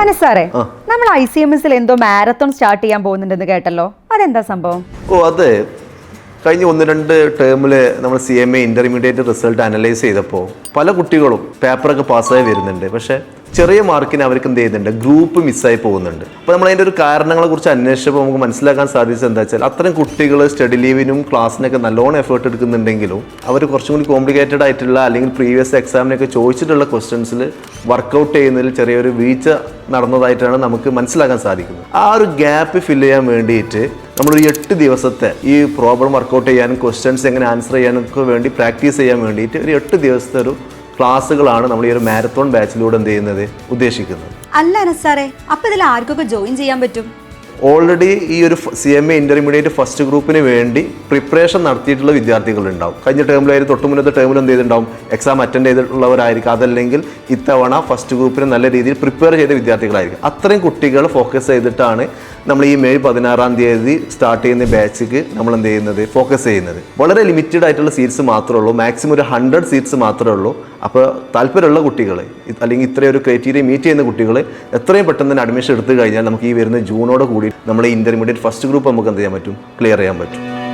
അനസാറേ, നമ്മൾ ICMSൽ എന്തോ marathon start ചെയ്യാൻ പോകുന്നുണ്ടെന്ന് കേട്ടല്ലോ, അതെന്താ സംഭവം? അതെ, കഴിഞ്ഞ 1-2 ടേമിൽ നമ്മൾ CMA ഇന്റർമീഡിയറ്റ് റിസൾട്ട് അനലൈസ് ചെയ്തപ്പോൾ പല കുട്ടികളും പേപ്പറൊക്കെ പാസ്സായി വരുന്നുണ്ട്. പക്ഷേ ചെറിയ മാർക്കിന് അവർക്ക് എന്ത് ചെയ്യുന്നുണ്ട്, ഗ്രൂപ്പ് മിസ്സായി പോകുന്നുണ്ട്. അപ്പോൾ നമ്മൾ അതിൻ്റെ ഒരു കാരണങ്ങളെ കുറിച്ച് അന്വേഷിച്ചപ്പോൾ നമുക്ക് മനസ്സിലാക്കാൻ സാധിച്ചത് എന്താ വെച്ചാൽ, അത്തരം കുട്ടികൾ സ്റ്റഡി ലീവിനും ക്ലാസ്സിനൊക്കെ നല്ലോണം എഫേർട്ട് എടുക്കുന്നുണ്ടെങ്കിലും അവർ കുറച്ചും കൂടി കോംപ്ലിക്കേറ്റഡ് ആയിട്ടുള്ള അല്ലെങ്കിൽ പ്രീവിയസ് എക്സാമിനൊക്കെ ചോദിച്ചിട്ടുള്ള ക്വസ്റ്റ്യൻസിൽ വർക്കൗട്ട് ചെയ്യുന്നതിൽ ചെറിയൊരു വീഴ്ച നടന്നതായിട്ടാണ് നമുക്ക് മനസ്സിലാക്കാൻ സാധിക്കുന്നത്. ആ ഒരു ഗ്യാപ്പ് ഫില്ല് ചെയ്യാൻ വേണ്ടിയിട്ട് നമ്മളൊരു 8 ദിവസത്തെ ഈ പ്രോബ്ലം വർക്കൗട്ട് ചെയ്യാനും ക്വസ്റ്റ്യൻസ് എങ്ങനെ ആൻസർ ചെയ്യാനൊക്കെ വേണ്ടി പ്രാക്ടീസ് ചെയ്യാൻ വേണ്ടിയിട്ട് ഒരു 8 ദിവസത്തെ ഒരു ക്ലാസ്സുകളാണ് നമ്മൾ ഈ ഒരു മാരത്തോൺ ബാച്ചിലൂടെ എന്ത് ചെയ്യുന്നത്, ഉദ്ദേശിക്കുന്നത്. അല്ല അനസാറേ, അപ്പൊ ഇതിൽ ആർക്കൊക്കെ ജോയിൻ ചെയ്യാൻ പറ്റും? ഓൾറെഡി ഈ ഒരു CMA ഇന്റർമീഡിയറ്റ് ഫസ്റ്റ് ഗ്രൂപ്പിന് വേണ്ടി പ്രിപ്പറേഷൻ നടത്തിയിട്ടുള്ള വിദ്യാർത്ഥികളുണ്ടാവും. കഴിഞ്ഞ ടേമിലായാലും തൊട്ട് മുന്നത്തെ ടേമിൽ എന്ത് ചെയ്തിട്ടുണ്ടാവും, എക്സാം അറ്റൻഡ് ചെയ്തിട്ടുള്ളവരായിരിക്കും. അതല്ലെങ്കിൽ ഇത്തവണ ഫസ്റ്റ് ഗ്രൂപ്പിന് നല്ല രീതിയിൽ പ്രിപ്പയർ ചെയ്ത വിദ്യാർത്ഥികളായിരിക്കും. അത്രയും കുട്ടികൾ ഫോക്കസ് ചെയ്തിട്ടാണ് നമ്മൾ ഈ മെയ് 16 സ്റ്റാർട്ട് ചെയ്യുന്ന ബാച്ചിക്ക് നമ്മൾ എന്ത് ചെയ്യുന്നത്, ഫോക്കസ് ചെയ്യുന്നത്. വളരെ ലിമിറ്റഡ് ആയിട്ടുള്ള സീറ്റ്സ് മാത്രമേ ഉള്ളൂ, മാക്സിമം ഒരു 100 സീറ്റ്സ് മാത്രമേ ഉള്ളൂ. അപ്പോൾ താല്പര്യമുള്ള കുട്ടികൾ അല്ലെങ്കിൽ ഇത്രയും ഒരു ക്രൈറ്റീരിയ മീറ്റ് ചെയ്യുന്ന കുട്ടികൾ എത്രയും പെട്ടെന്ന് തന്നെ അഡ്മിഷൻ എടുത്തു കഴിഞ്ഞാൽ നമുക്ക് ഈ വരുന്ന ജൂണോട് കൂടി നമ്മൾ ഇന്റർമീഡിയറ്റ് ഫസ്റ്റ് ഗ്രൂപ്പ് നമുക്ക് എന്ത് ചെയ്യാൻ പറ്റും, ക്ലിയർ ചെയ്യാൻ പറ്റും.